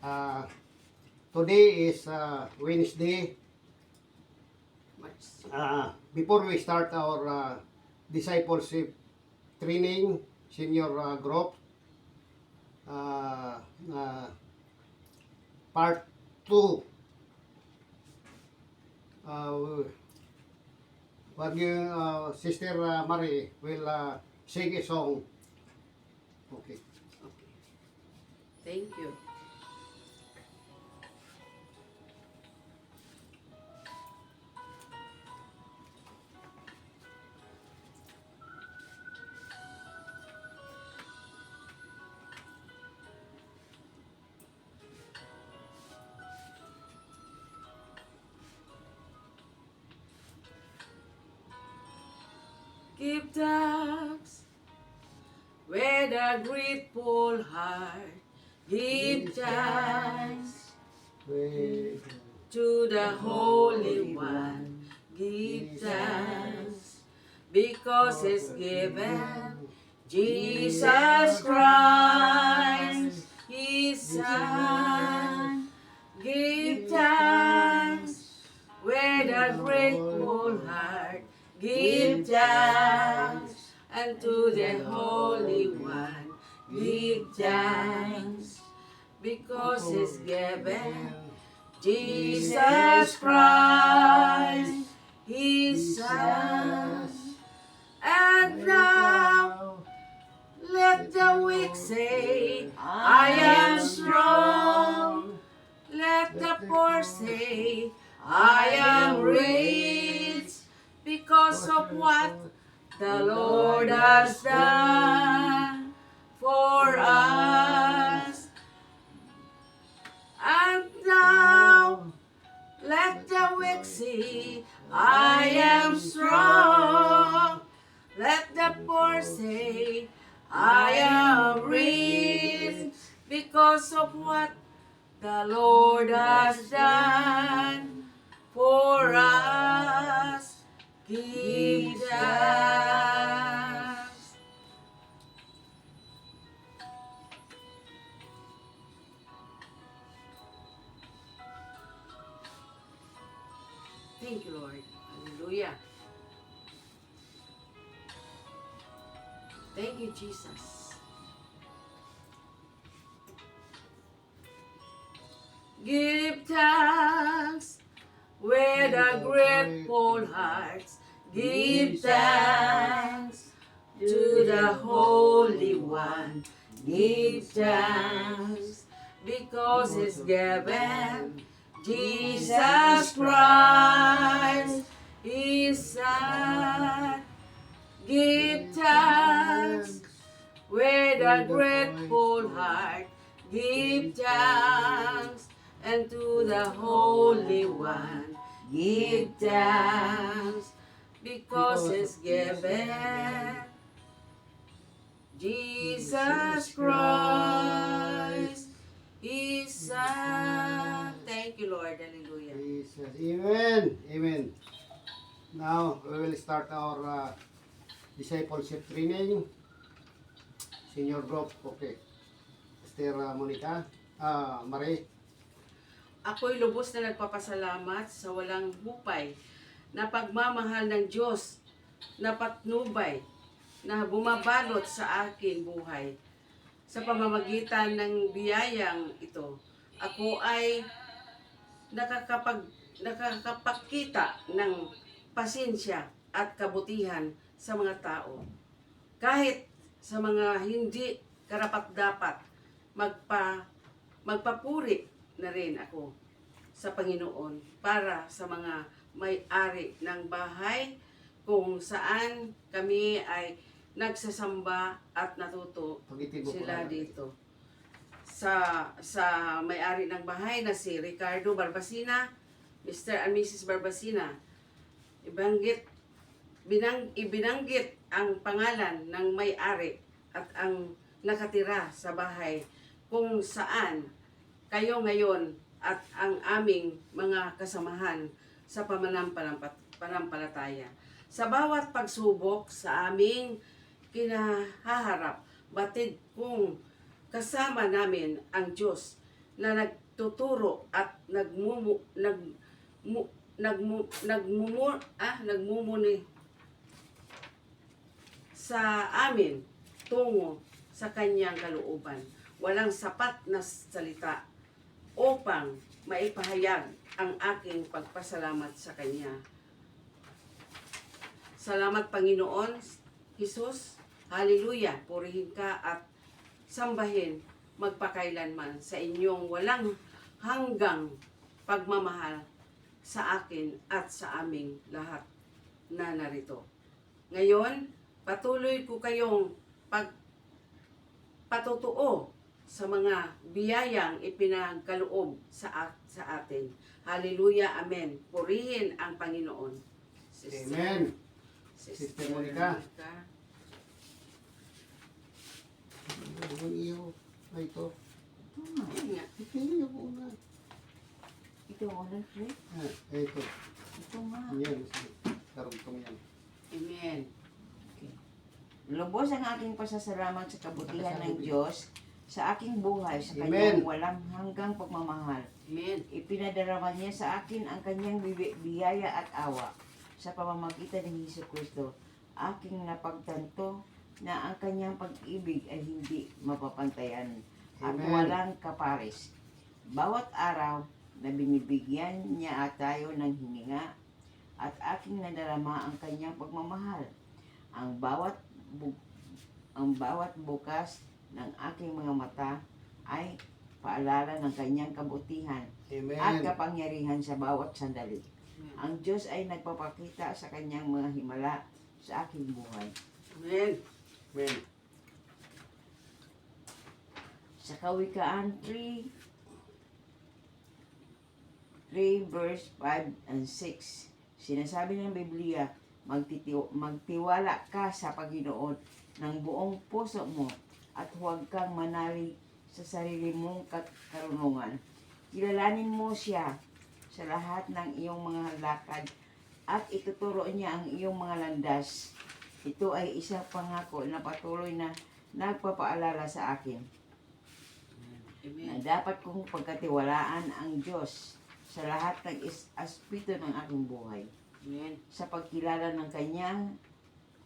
Uh, Today is Wednesday. Before we start our discipleship training, senior group, uh, uh, part 2, Sister Marie will sing a song. Okay. Okay. Thank you. Give thanks with a grateful heart. Give thanks to the Holy One. Give thanks because He's given Jesus Christ, His Son. Give thanks with a grateful heart. Give thanks unto the Holy One. Give thanks because He's given Jesus Christ, His Son. And now let the weak say, I am strong. Let the poor say, I am rich, because of what the Lord has done for us. And now let the weak say, I am strong. Let the poor say, I am rich, because of what the Lord has done for us. Give thanks. Thank you, Lord. Hallelujah. Thank you, Jesus. Give thanks with a grateful heart. Give thanks to the Holy One. Give thanks because He's given Jesus Christ, His Son. Give thanks with a grateful heart. Give thanks unto the Holy One. Give thanks because He's given Jesus Christ, His Son. Thank you, Lord. Hallelujah. Jesus. Amen. Amen. Now, we will start our discipleship training. Senior group. Okay. Sister Monica. Marie. Ako'y lubos na nagpapasalamat sa walang hupay na pagmamahal ng Diyos na patnubay na bumabalot sa aking buhay. Sa pamamagitan ng biyayang ito, ako ay nakakapagkita ng pasensya at kabutihan sa mga tao. Kahit sa mga hindi karapat-dapat, magpapuri na rin ako sa Panginoon para sa mga may-ari ng bahay kung saan kami ay nagsasamba at natuto sila dito. Sa may-ari ng bahay na si Ricardo Barbacina, Mr. and Mrs. Barbacina, ibinanggit ang pangalan ng may-ari at ang nakatira sa bahay kung saan kayo ngayon at ang aming mga kasamahan sa pananampalataya. Sa bawat pagsubok sa aming kinahaharap, batid kung kasama namin ang Diyos na nagtuturo at nagmumuni sa amin tungo sa kanyang kalooban. Walang sapat na salita upang maipahayag ang aking pagpasalamat sa Kanya. Salamat Panginoon Jesus. Hallelujah. Purihin ka at sambahin magpakailanman sa inyong walang hanggang pagmamahal sa akin at sa aming lahat na narito. Ngayon, patuloy ko kayong pagpatutuo sa mga biyayang ipinagkaloob sa atin. Hallelujah, Amen. Purihin ang Panginoon. Amen. Sister Monica. Ang iyo. Ay, ito. Ayun nga. Ito yung una. Ito ang unang plate. Ito. Ito nga. Yan. Karugtong yan. Amen. Lubos ang aking pasasalamat sa kabutihan ng Diyos sa aking buhay sa Amen. kanyang walang hanggang pagmamahal. Amen. Ipinadarama niya sa akin ang kanyang biyaya at awa sa pamamagitan ng Hesus Kristo. Aking napagtanto na ang kanyang pag-ibig ay hindi mapapantayan at Amen. walang kapares. Bawat araw na binibigyan niya tayo ng hininga at aking nadarama ang kanyang pagmamahal. Ang bawat bukas ng aking mga mata ay paalala ng kanyang kabutihan at Amen. kapangyarihan sa bawat sandali. Ang Diyos ay nagpapakita sa kanyang mga himala sa aking buhay. Amen. Amen. Sa Kawikaan 3 verse 5 and 6, sinasabi ng Biblia, magtiwala ka sa Panginoon ng buong puso mo at huwag kang manali sa sarili mong karunungan. Kilalanin mo siya sa lahat ng iyong mga lakad at ituturo niya ang iyong mga landas. Ito ay isang pangako na patuloy na nagpapaalala sa akin na Amen. dapat kong pagkatiwalaan ang Diyos sa lahat ng aspeto ng aking buhay. Amen. Sa pagkilala ng Kanya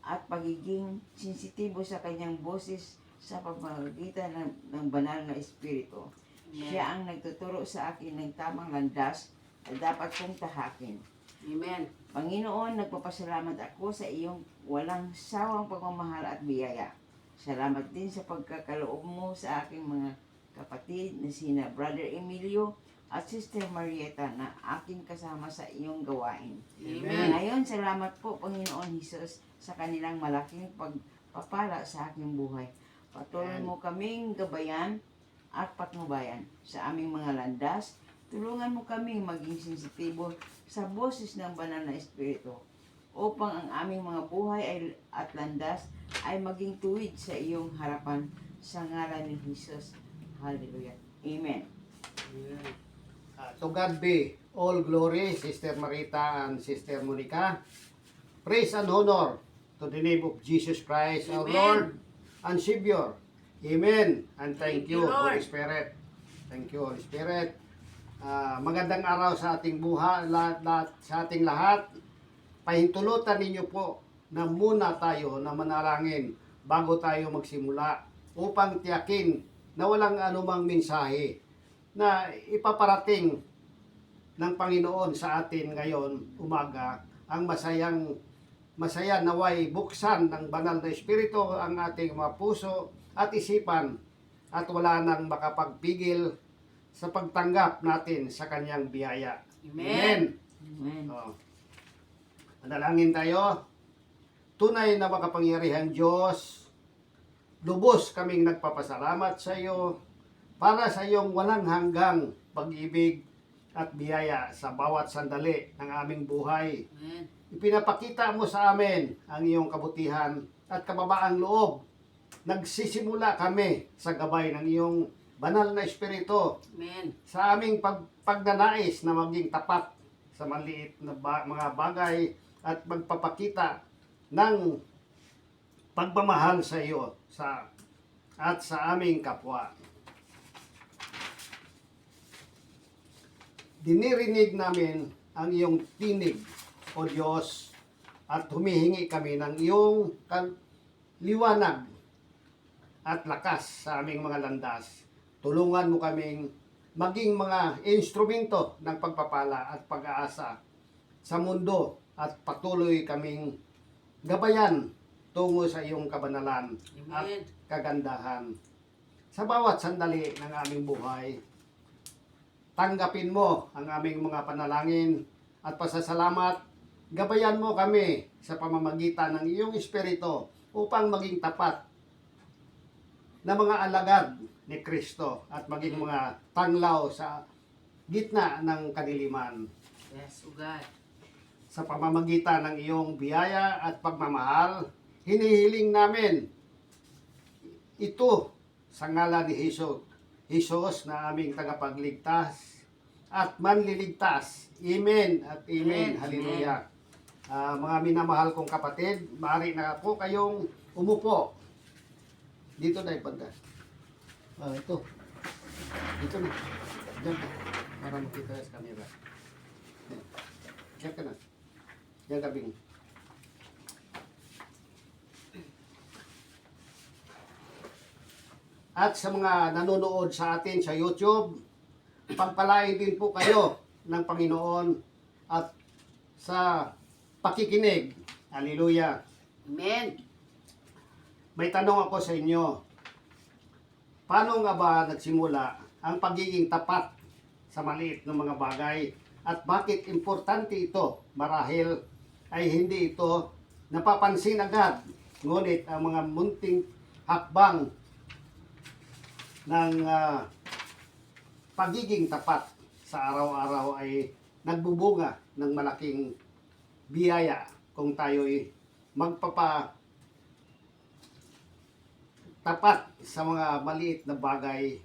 at pagiging sensitibo sa Kanyang boses sa pamamagitan ng banal na Espiritu. Siya ang nagtuturo sa akin ng tamang landas na dapat kong tahakin. Amen. Panginoon, nagpapasalamat ako sa iyong walang sawang pagmamahal at biyaya. Salamat din sa pagkakaloob mo sa aking mga kapatid na sina Brother Emilio at Sister Marieta na aking kasama sa iyong gawain. Amen. Ngayon, salamat po Panginoon Hesus sa kanilang malaking pagpapala sa aking buhay. Patuloy mo kaming gabayan at patnubayan sa aming mga landas. Tulungan mo kaming maging sensitibo sa boses ng banal na Espiritu upang ang aming mga buhay at landas ay maging tuwid sa iyong harapan sa ngalan ni Jesus. Hallelujah. Amen. Amen. To God be all glory, Sister Marita and Sister Monica. Praise and honor to the name of Jesus Christ, our Amen. Lord and Savior. Amen. And thank Thank you, you, Lord. Holy Spirit. Thank you, Holy Spirit. Magandang araw sa ating buhay, sa ating lahat. Pahintulutan ninyo po na muna tayo na manalangin bago tayo magsimula upang tiyakin na walang anumang mensahe na ipaparating ng Panginoon sa atin ngayon umaga ang masaya naway buksan ng banal na Espiritu ang ating mga puso at isipan at wala nang makapagpigil sa pagtanggap natin sa kanyang biyaya. Amen. Amen. Oh. Manalangin tayo. Tunay na makapangyarihang Diyos, lubos kaming nagpapasalamat sa iyo para sa iyong walang hanggang pag-ibig at biyaya sa bawat sandali ng aming buhay. Amen. Ipinapakita mo sa amin ang iyong kabutihan at kababaang loob. Nagsisimula kami sa gabay ng iyong banal na Espiritu Amen. sa aming pagnanais na maging tapat sa maliit na mga bagay at magpapakita ng pagmamahal sa iyo at sa aming kapwa. dinirinig namin ang iyong tinig, O Diyos, at humihingi kami ng iyong liwanag at lakas sa aming mga landas. Tulungan mo kaming maging mga instrumento ng pagpapala at pag-aasa sa mundo at patuloy kaming gabayan tungo sa iyong kabanalan at Amen. kagandahan. Sa bawat sandali ng aming buhay, tanggapin mo ang aming mga panalangin at pasasalamat. Gabayan mo kami sa pamamagitan ng iyong Espiritu upang maging tapat na mga alagad ni Kristo at maging mga tanglaw sa gitna ng kadiliman. Yes, O God. Sa pamamagitan ng iyong biyaya at pagmamahal, hinihiling namin ito sa ngalan ni Jesus na aming tagapagligtas at manliligtas. Amen at amen. Amen. Hallelujah. Mga minamahal kong kapatid, maaari na po kayong umupo. Dito na ipagka. Ito. Dito na. Diyan ka. Para makita sa camera. Diyan ka na. Diyan ka, Bing. At sa mga nanonood sa atin sa YouTube, pagpalain din po kayo ng Panginoon at sa pakikinig. Hallelujah. Amen. May tanong ako sa inyo. Paano nga ba nagsimula ang pagiging tapat sa maliit na mga bagay? At bakit importante ito? Marahil ay hindi ito napapansin agad. Ngunit ang mga munting hakbang ng pagiging tapat sa araw-araw ay nagbubunga ng malaking biyaya kung tayo'y tapat sa mga maliit na bagay,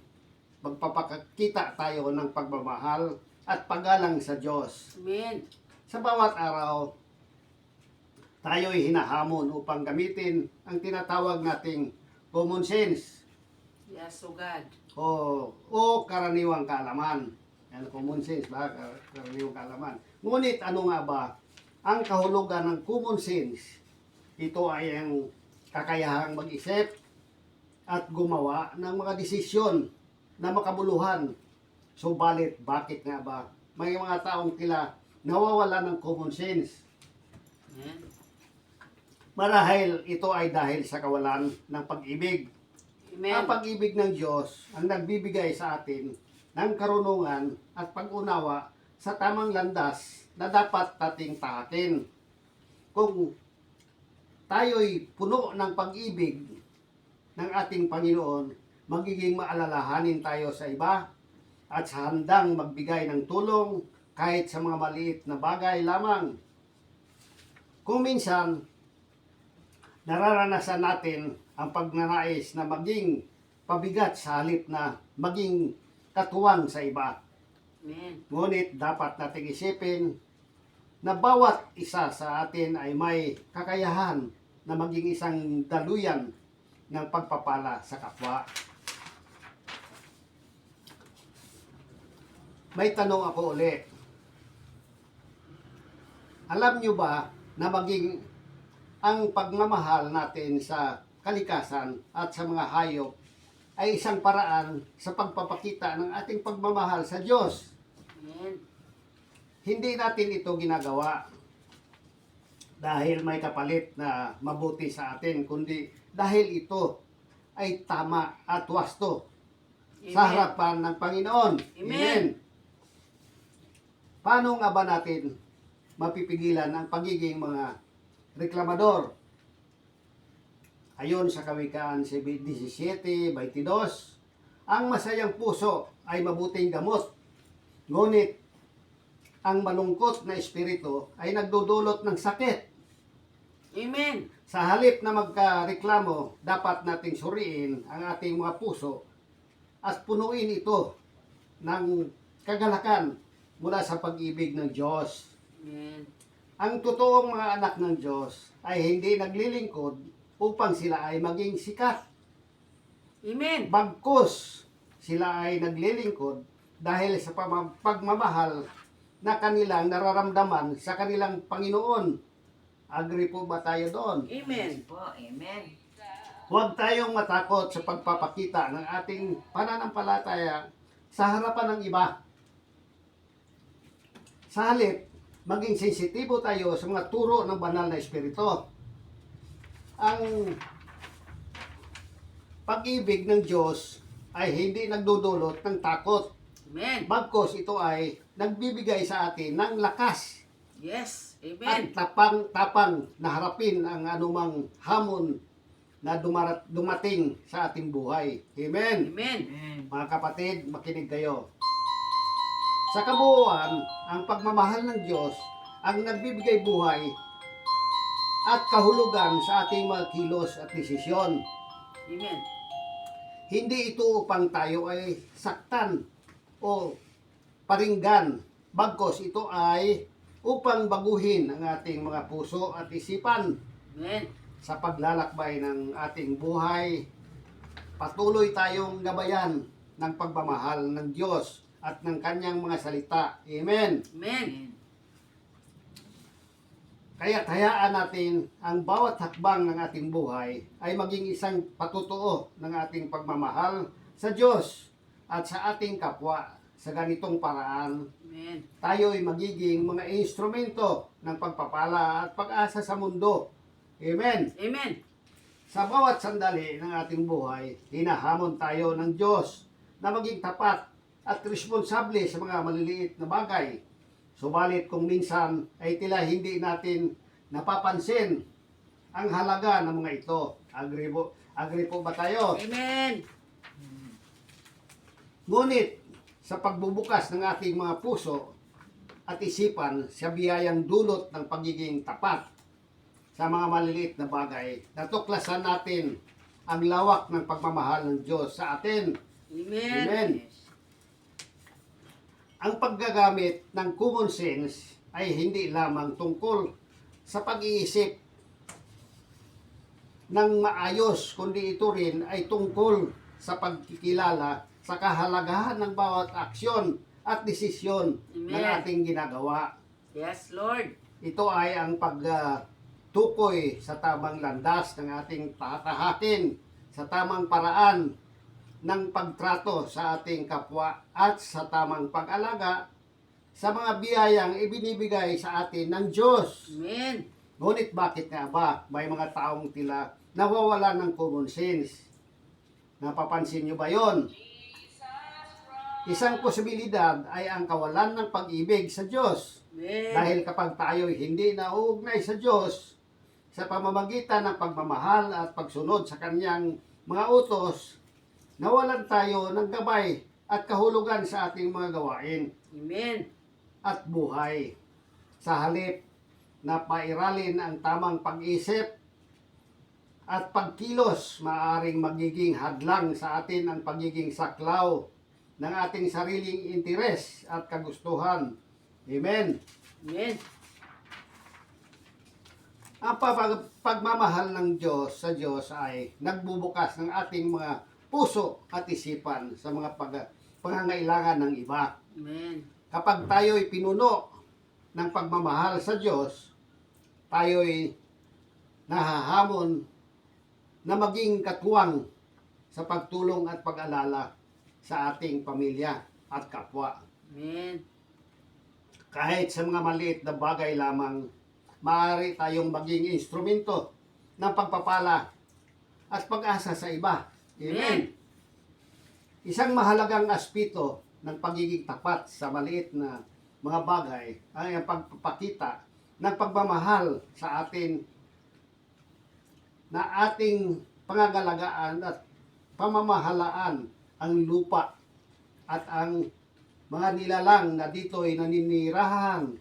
magpapakita tayo ng pagmamahal at paggalang sa Diyos. Amen. Sa bawat araw, tayo'y hinahamon upang gamitin ang tinatawag nating common sense Yes, O God. o karaniwang kaalaman. Yan, common sense ba? Karaniwang kaalaman. Ngunit ano nga ba ang kahulugan ng common sense? Ito ay ang kakayahang mag-isip at gumawa ng mga desisyon na makabuluhan. Subalit, bakit nga ba may mga taong tila nawawala ng common sense? Amen. Marahil ito ay dahil sa kawalan ng pag-ibig. Ang Amen. pag-ibig ng Diyos ang nagbibigay sa atin ng karunungan at pag-unawa sa tamang landas na dapat nating tahakin. Kung tayo'y puno ng pag-ibig ng ating Panginoon, magiging maalalahanin tayo sa iba at sa handang magbigay ng tulong kahit sa mga maliit na bagay lamang. Kung minsan, nararanasan natin ang pagnanais na maging pabigat sa halip na maging katuwang sa iba. Amen. Ngunit dapat nating isipin na bawat isa sa atin ay may kakayahan na maging isang daluyan ng pagpapala sa kapwa. May tanong ako ulit. Alam nyo ba na maging ang pagmamahal natin sa kalikasan at sa mga hayop ay isang paraan sa pagpapakita ng ating pagmamahal sa Diyos? Amen. Hindi natin ito ginagawa dahil may kapalit na mabuti sa atin, kundi dahil ito ay tama at wasto sa harapan ng Panginoon. Amen. Paano nga ba natin mapipigilan ang pagiging mga reklamador? Ayon sa Kawikaan 17:22, ang masayang puso ay mabuting gamot. Ngunit ang malungkot na espiritu ay nagdudulot ng sakit. Amen. Sa halip na magkareklamo, dapat nating suriin ang ating mga puso at punuin ito ng kagalakan mula sa pag-ibig ng Diyos. Amen. Ang totoong mga anak ng Diyos ay hindi naglilingkod upang sila ay maging sikat. Amen. Bagkus sila ay naglilingkod dahil sa pagmamahal na kanilang nararamdaman sa kanilang Panginoon. Agree po ba tayo doon? Amen. Po, amen. Huwag tayong matakot sa pagpapakita ng ating pananampalataya sa harapan ng iba. Sa halip, maging sensitibo tayo sa mga turo ng banal na espiritu. Ang pag-ibig ng Diyos ay hindi nagdudulot ng takot. Amen. Bagkus ito ay nagbibigay sa atin ng lakas Yes. at Amen. tapang na harapin ang anumang hamon na dumating sa ating buhay. Amen. Amen. Amen. Mga kapatid, makinig kayo. Sa kabuuan, ang pagmamahal ng Diyos ang nagbibigay buhay at kahulugan sa ating mga kilos at desisyon. Amen. Hindi ito upang tayo ay saktan o paringgan. Bagkus ito ay upang baguhin ang ating mga puso at isipan Amen. sa paglalakbay ng ating buhay. Patuloy tayong gabayan ng pagmamahal ng Diyos at ng kanyang mga salita. Amen. Amen. Kaya't hayaan natin ang bawat hakbang ng ating buhay ay maging isang patutuo ng ating pagmamahal sa Diyos at sa ating kapwa. Sa ganitong paraan, Amen. tayo ay magiging mga instrumento ng pagpapala at pag-asa sa mundo. Amen. Amen. Sa bawat sandali ng ating buhay, hinahamon tayo ng Diyos na maging tapat at responsable sa mga maliliit na bagay. Subalit kung minsan ay tila hindi natin napapansin ang halaga ng mga ito. Agree po ba tayo? Amen. Ngunit sa pagbubukas ng ating mga puso at isipan sa biyayang dulot ng pagiging tapat sa mga maliliit na bagay, natuklasan natin ang lawak ng pagmamahal ng Diyos sa atin. Amen. Amen. Ang paggagamit ng common sense ay hindi lamang tungkol sa pag-iisip ng maayos, kundi ito rin ay tungkol sa pagkikilala sa kahalagahan ng bawat aksyon at desisyon ng Amen. ating ginagawa. Yes, Lord. Ito ay ang pagtukoy sa tamang landas ng ating tatahakin sa tamang paraan ng pagtrato sa ating kapwa at sa tamang pag-alaga sa mga biyayang ibinibigay sa atin ng Diyos. Amen. Ngunit bakit nga ba may mga taong tila nawawala ng common sense? Napapansin nyo ba yon? Isang posibilidad ay ang kawalan ng pag-ibig sa Diyos. Amen. Dahil kapag tayo hindi nauugnay sa Diyos sa pamamagitan ng pagmamahal at pagsunod sa kanyang mga utos, nawalan tayo ng gabay at kahulugan sa ating mga gawain Amen. at buhay. Sa halip na pairalin ang tamang pag-isip at pagkilos, maaaring magiging hadlang sa atin ang pagiging saklaw ng ating sariling interes at kagustuhan. Amen. Amen. Ang pagmamahal ng Diyos sa Diyos ay nagbubukas ng ating mga puso at isipan sa mga pangangailangan ng iba. Amen. Kapag tayo'y pinuno ng pagmamahal sa Diyos, tayo'y nahahamon na maging katuwang sa pagtulong at pag-alala sa ating pamilya at kapwa. Amen. Kahit sa mga maliit na bagay lamang, maaari tayong maging instrumento ng pagpapala at pag-asa sa iba. Amen. Isang mahalagang aspeto ng pagiging tapat sa maliit na mga bagay ay ang pagpapakita ng pagmamahal sa atin na ating pangangalagaan at pamamahalaan ang lupa at ang mga nilalang na dito'y naninirahan.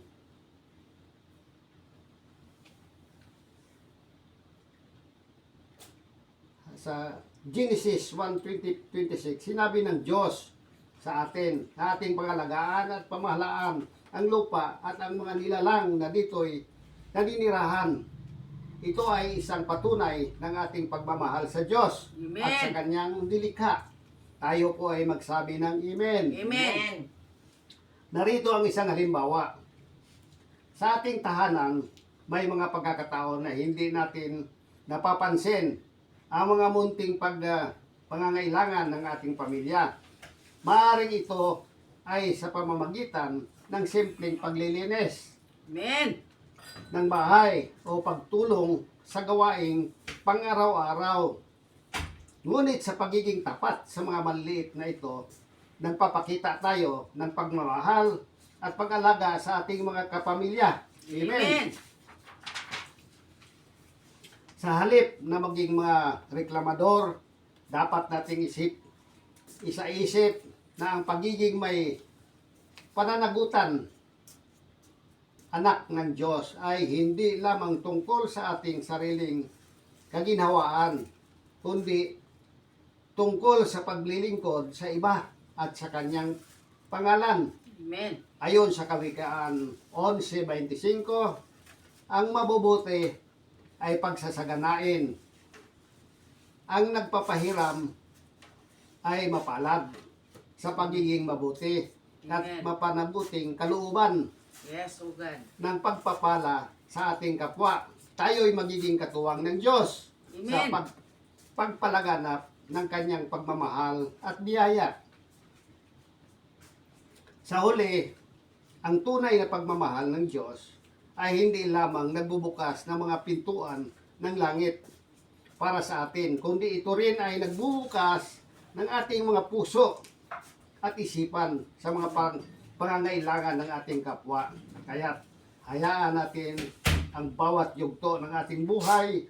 Sa Genesis 1:26, sinabi ng Diyos sa atin na ating pangalagaan at pamahalaan ang lupa at ang mga nilalang na dito'y naninirahan. Ito ay isang patunay ng ating pagmamahal sa Diyos Amen. at sa kanyang nilikha. tayo po ay magsabi ng Amen. Amen. Narito ang isang halimbawa. Sa ating tahanan, may mga pagkakataon na hindi natin napapansin ang mga munting pangangailangan ng ating pamilya. Maaaring ito ay sa pamamagitan ng simpleng paglilinis Amen. ng bahay o pagtulong sa gawaing pang-araw-araw. Ngunit sa pagiging tapat sa mga maliliit na ito, nagpapakita tayo ng pagmamahal at pag-alaga sa ating mga kapamilya. Amen. Sa halip na maging mga reklamador, dapat nating isaisip na ang pagiging may pananagutan anak ng Diyos ay hindi lamang tungkol sa ating sariling kaginhawaan, kundi tungkol sa paglilingkod sa iba at sa kanyang pangalan. Amen. Ayon sa Kawikaan 11:25, ang mabubuti ay pagsasaganain. Ang nagpapahiram ay mapalad sa pagiging mabuti at Amen. mapanabuting kalooban Yes, O God. ng pagpapala sa ating kapwa. Tayo'y magiging katuwang ng Diyos sa Amen. pagpalaganap ng kanyang pagmamahal at biyaya. Sa huli, ang tunay na pagmamahal ng Diyos ay hindi lamang nagbubukas ng mga pintuan ng langit para sa atin, kundi ito rin ay nagbubukas ng ating mga puso at isipan sa mga pangangailangan ng ating kapwa. Kaya hayaan natin ang bawat yugto ng ating buhay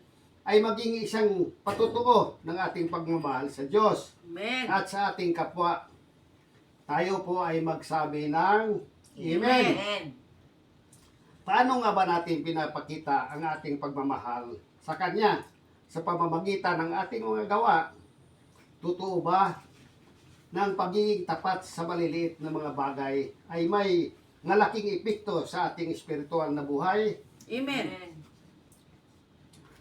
ay maging isang patutuo ng ating pagmamahal sa Diyos Amen. at sa ating kapwa. Tayo po ay magsabi ng Amen. Amen. Paano nga ba natin pinapakita ang ating pagmamahal sa Kanya sa pamamagitan ng ating mga gawa? Totoo ba na ang pagiging tapat sa maliliit na mga bagay ay may malaking epekto sa ating espiritual na buhay? Amen.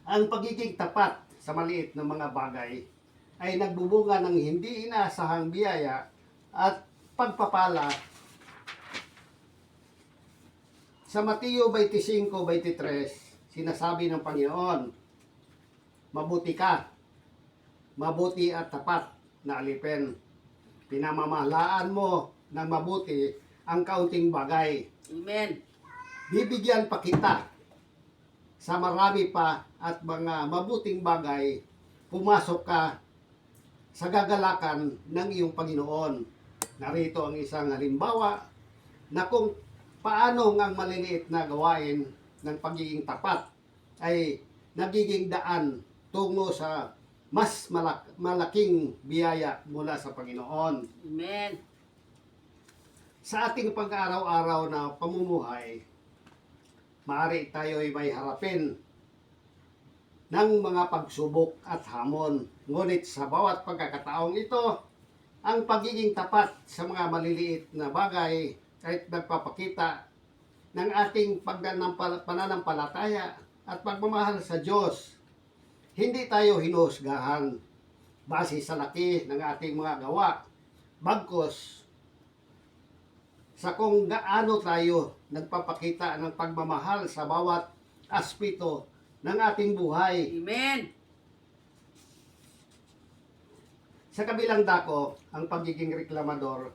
Ang pagiging tapat sa maliit na mga bagay ay nagbubunga ng hindi inaasahang biyaya at pagpapala. Sa Mateo 25:23, sinasabi ng Panginoon, mabuti ka, mabuti at tapat na alipin. Pinamamahalaan mo ng mabuti ang kaunting bagay. Amen. Bibigyan pa kita sa marami pa at mga mabuting bagay, pumasok ka sa gagalakan ng iyong Panginoon. Narito ang isang halimbawa na kung paano ang maliliit na gawain ng pagiging tapat ay nagiging daan tungo sa mas malaking biyaya mula sa Panginoon. Amen. Sa ating pag-araw-araw na pamumuhay, maaari tayo ay may harapin ng mga pagsubok at hamon. Ngunit sa bawat pagkakataong ito, ang pagiging tapat sa mga maliliit na bagay ay nagpapakita ng ating pananampalataya at pagmamahal sa Diyos. Hindi tayo hinuhusgahan base sa laki ng ating mga gawa, bagkus sa kung gaano tayo nagpapakita ng pagmamahal sa bawat aspeto ng ating buhay. Amen. Sa kabilang dako, ang pagiging reklamador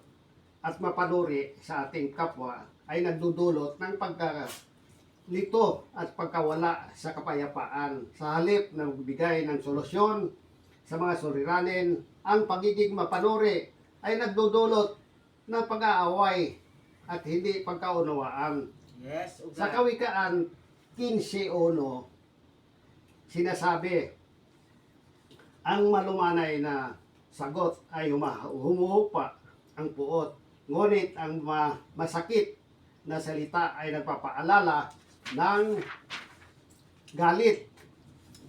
at mapanuri sa ating kapwa ay nagdudulot ng pagkalito at pagkawala sa kapayapaan. Sa halip na magbigay ng solusyon sa mga suliranin, ang pagiging mapanuri ay nagdudulot ng pag-aaway at hindi pagkaunawaan. Yes, O Sa God. Kawikaan 15:1, sinasabi, ang malumanay na sagot ay humuhupa ang puot. Ngunit ang masakit na salita ay nagpapaalala ng galit.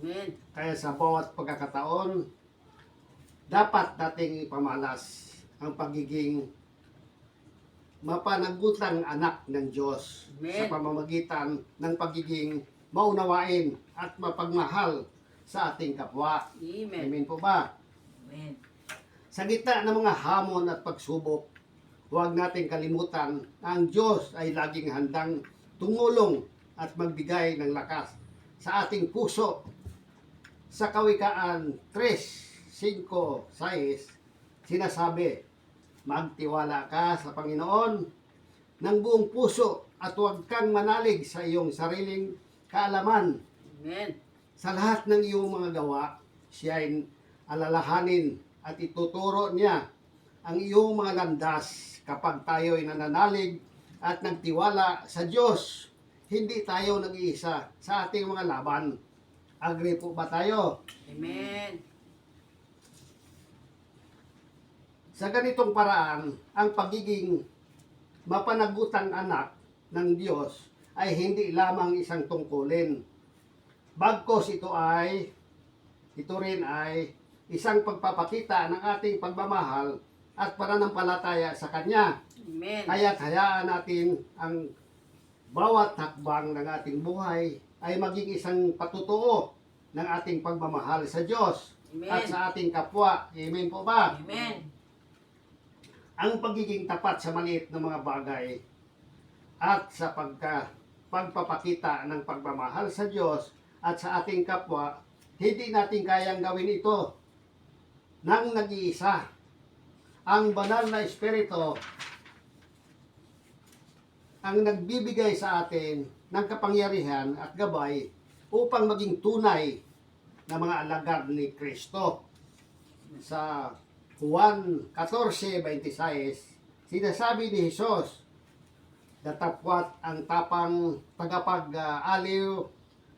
Amen. Kaya sa bawat pagkakataon, dapat nating ipamalas ang pagiging mapanagutang anak ng Diyos Amen. sa pamamagitan ng pagiging maunawain at mapagmahal sa ating kapwa. Amen. Amen po ba? Amen. Sa gitna ng mga hamon at pagsubok, huwag nating kalimutan na ang Diyos ay laging handang tumulong at magbigay ng lakas sa ating puso. Sa Kawikaan 3:5-6, sinasabi, magtiwala ka sa Panginoon ng buong puso at huwag kang manalig sa iyong sariling kaalaman. Amen. Sa lahat ng iyong mga gawa, siya ay alalahanin at ituturo niya ang iyong mga landas. Kapag tayo ay nananalig at nagtiwala sa Diyos, hindi tayo nag-iisa sa ating mga laban. Agree po ba tayo? Amen. Sa ganitong paraan, ang pagiging mapanagutang anak ng Diyos ay hindi lamang isang tungkulin. Bagkos ito rin ay isang pagpapakita ng ating pagmamahal at pananampalataya sa Kanya. Amen. Kaya't hayaan natin ang bawat hakbang ng ating buhay ay maging isang patutuo ng ating pagmamahal sa Diyos at Amen. sa ating kapwa. Amen po ba? Amen. Ang pagiging tapat sa maliit na mga bagay at sa pagpapakita ng pagmamahal sa Diyos at sa ating kapwa, hindi natin kayang gawin ito nang nag-iisa. Ang banal na Espiritu ang nagbibigay sa atin ng kapangyarihan at gabay upang maging tunay na mga alagad ni Kristo. Sa Juan 14:26, sinasabi ni Jesus, datapwat ang tapang tagapag-aliw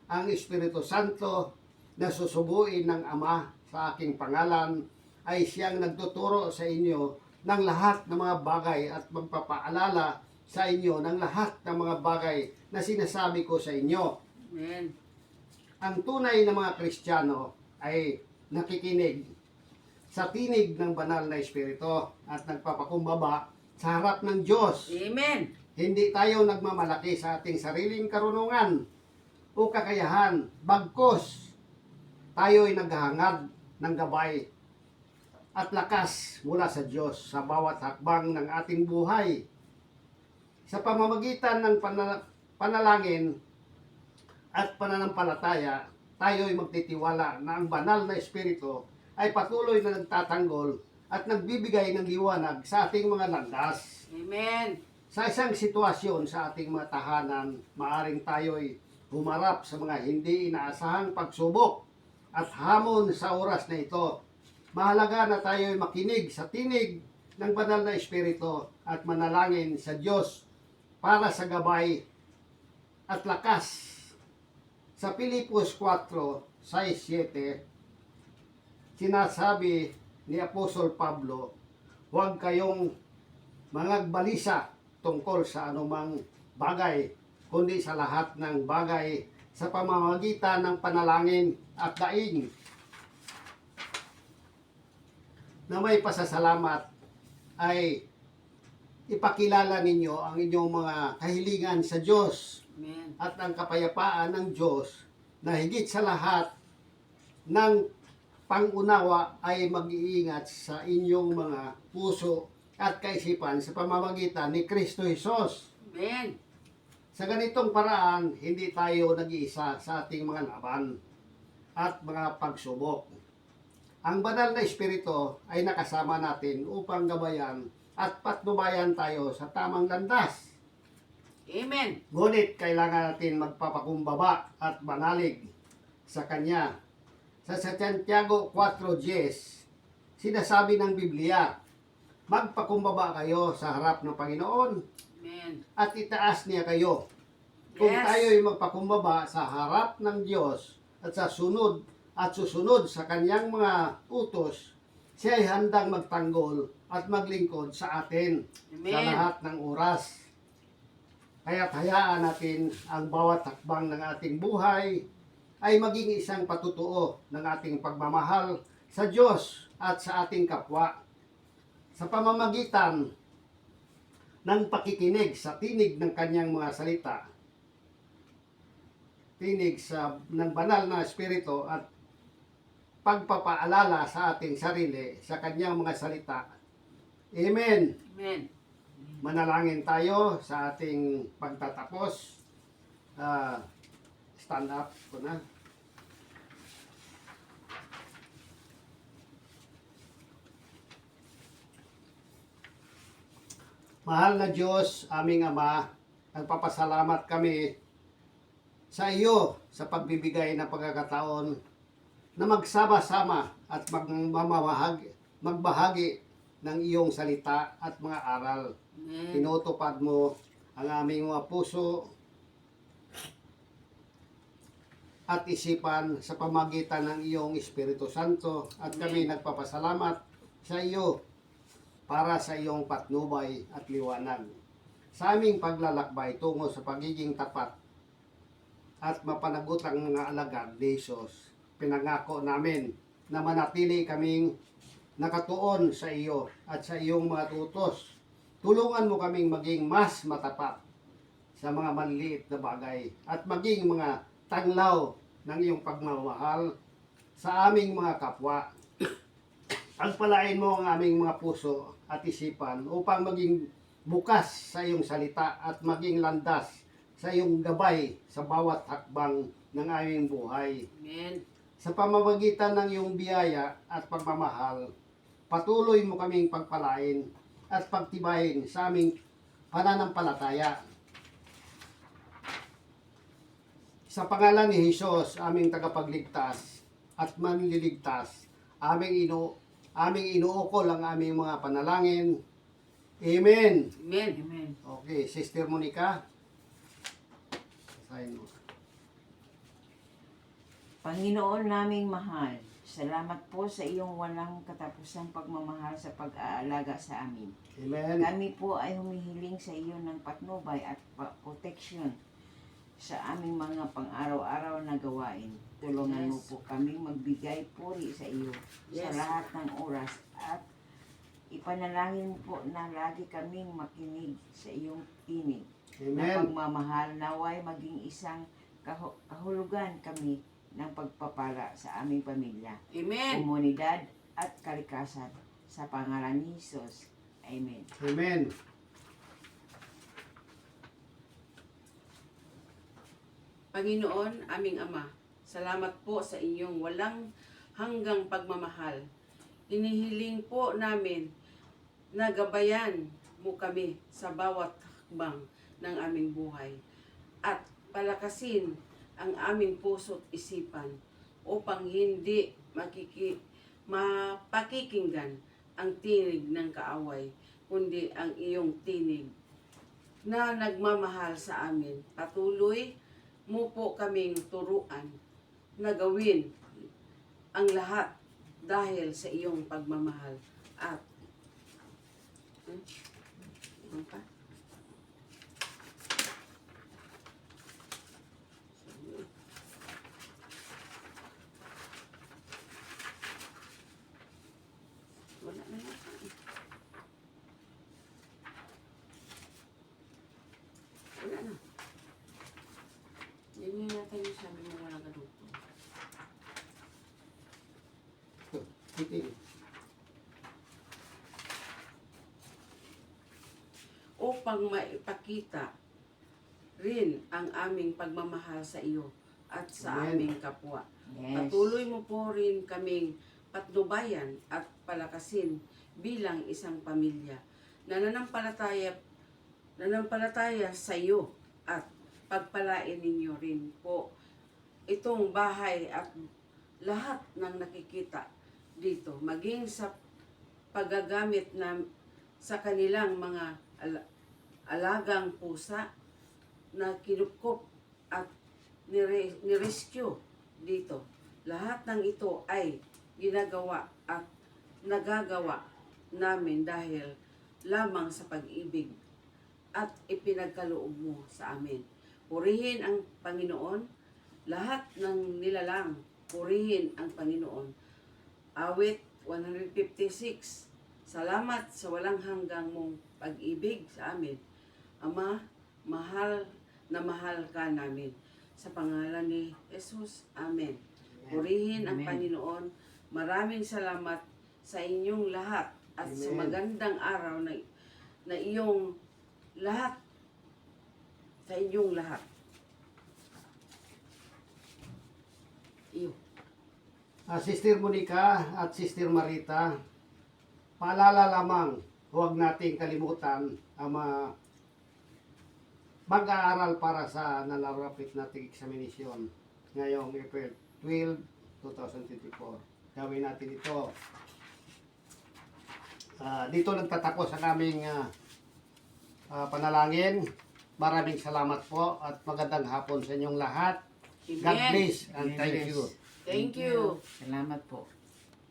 ang Espiritu Santo na susubuin ng Ama sa aking pangalan ay siyang nagtuturo sa inyo ng lahat ng mga bagay at magpapaalala sa inyo ng lahat ng mga bagay na sinasabi ko sa inyo. Amen. Ang tunay na mga Kristiyano ay nakikinig sa tinig ng banal na Espiritu at nagpapakumbaba sa harap ng Diyos. Amen. Hindi tayo nagmamalaki sa ating sariling karunungan o kakayahan. Bagkos, tayo ay naghahangad ng gabay at lakas mula sa Diyos sa bawat hakbang ng ating buhay. Sa pamamagitan ng panalangin at pananampalataya, tayo ay magtitiwala na ang banal na Espiritu ay patuloy na nagtatanggol at nagbibigay ng liwanag sa ating mga landas. Amen. Sa isang sitwasyon sa ating mga tahanan, maaring tayo'y humarap sa mga hindi inaasahang pagsubok at hamon sa oras na ito. Mahalaga na tayo'y makinig sa tinig ng banal na Espiritu at manalangin sa Diyos para sa gabay at lakas. Sa Pilipos 4:6-7, sinasabi ni Apostol Pablo, huwag kayong mangagbalisa tungkol sa anumang bagay, kundi sa lahat ng bagay sa pamamagitan ng panalangin at daing na may pasasalamat ay ipakilala ninyo ang inyong mga kahilingan sa Diyos Amen. at ang kapayapaan ng Diyos na higit sa lahat ng pangunawa ay mag-iingat sa inyong mga puso at kaisipan sa pamamagitan ni Kristo Jesus. Amen. Sa ganitong paraan, hindi tayo nag-iisa sa ating mga laban at mga pagsubok. Ang banal na Espiritu ay nakasama natin upang gabayan at patnubayan tayo sa tamang landas. Amen. Ngunit kailangan natin magpapakumbaba at manalig sa Kanya. Sa Santiago 4:10, sinasabi ng Biblia, magpakumbaba kayo sa harap ng Panginoon Amen. at itaas niya kayo. Kung Yes. tayo ay magpakumbaba sa harap ng Diyos at susunod sa Kanyang mga utos, siya ay handang magtanggol at maglingkod sa atin Amen. sa lahat ng oras. Kaya't hayaan natin ang bawat hakbang ng ating buhay ay maging isang patutuo ng ating pagmamahal sa Diyos at sa ating kapwa. Sa pamamagitan ng pakikinig sa tinig ng Kanyang mga salita, tinig ng banal na Espiritu at pagpapaalala sa ating sarili sa kanyang mga salita. Amen. Amen. Manalangin tayo sa ating pagtatapos. Stand up ko na. Mahal na Diyos, aming Ama, nagpapasalamat kami sa iyo sa pagbibigay ng pagkakataon na magsama-sama at magbahagi ng iyong salita at mga aral. Amen. Tinutupad mo ang aming mga puso at isipan sa pamagitan ng iyong Espiritu Santo at kami nagpapasalamat sa iyo para sa iyong patnubay at liwanag. Sa aming paglalakbay tungo sa pagiging tapat at mapanagutang mga alagad ni Jesus, pinangako namin na manatili kaming nakatuon sa iyo at sa iyong mga utos. Tulungan mo kaming maging mas matapat sa mga maliliit na bagay at maging mga tanglaw ng iyong pagmamahal sa aming mga kapwa. Pagpalain mo ang aming mga puso at isipan upang maging bukas sa iyong salita at maging landas sa iyong gabay sa bawat hakbang ng aming buhay. Amen. Sa pamamagitan ng iyong biyaya at pagmamahal, patuloy mo kaming pagpalain at pagtibayin sa aming pananampalataya. Sa pangalan ni Jesus, aming tagapagligtas at manliligtas, aming inuukol ang aming mga panalangin. Amen. Amen. Amen. Okay, Sister Monica. Sign mo. Panginoon naming mahal, salamat po sa iyong walang katapusang pagmamahal sa pag-aalaga sa amin. Amen. Kami po ay humihiling sa iyo ng patnubay at protection sa aming mga pang-araw-araw na gawain. Tulungan mo Yes. po kaming magbigay puri sa iyo sa Yes. lahat ng oras at ipanalangin mo po na lagi kaming makinig sa iyong tinig na Amen. pagmamahal. Naway maging isang kahulugan kami ng pagpapala sa aming pamilya, Amen. komunidad at kalikasan. Sa pangalan ni Jesus. Amen. Amen. Panginoon, aming Ama, salamat po sa inyong walang hanggang pagmamahal. Hinihiling po namin na gabayan mo kami sa bawat hakbang ng aming buhay at palakasin ang aming puso't isipan upang hindi mapakikinggan ang tinig ng kaaway, kundi ang iyong tinig na nagmamahal sa amin. Patuloy mo po kaming turuan na gawin ang lahat dahil sa iyong pagmamahal at ano pa? Wala na yata. Wala na. Yan yung natin yung sabi mo wala ka dito. Sige. Upang maipakita rin ang aming pagmamahal sa iyo at sa Amen. aming kapwa. Yes. Patuloy mo po rin kaming patnubayan at palakasin bilang isang pamilya na nananampalataya sa iyo at pagpalain ninyo rin po itong bahay at lahat ng nakikita dito, maging sa paggagamit na sa kanilang mga alagang pusa na kinupkop at nirescue dito. Lahat ng ito ay ginagawa at nagagawa namin dahil lamang sa pag-ibig at ipinagkaloob mo sa amin. Purihin ang Panginoon, lahat ng nilalang, purihin ang Panginoon. Awit 156. Salamat sa walang hanggang mong pag-ibig sa amin. Ama, mahal na mahal ka namin. Sa pangalan ni Jesus, Amen. Purihin ang Amen. Panginoon, Maraming salamat sa inyong lahat at sa Amen. magandang araw na iyong lahat. Sa inyong lahat. Iyo. Sister Monica at Sister Marita, paalala lamang, huwag nating kalimutan ang mag-aaral para sa nalarapit nating examination ngayong April 12, 2024. Gawin natin ito. Dito nagtatapos ang aming panalangin. Maraming salamat po at magandang hapon sa inyong lahat. God Amen. bless and thank you. Thank you. Salamat po.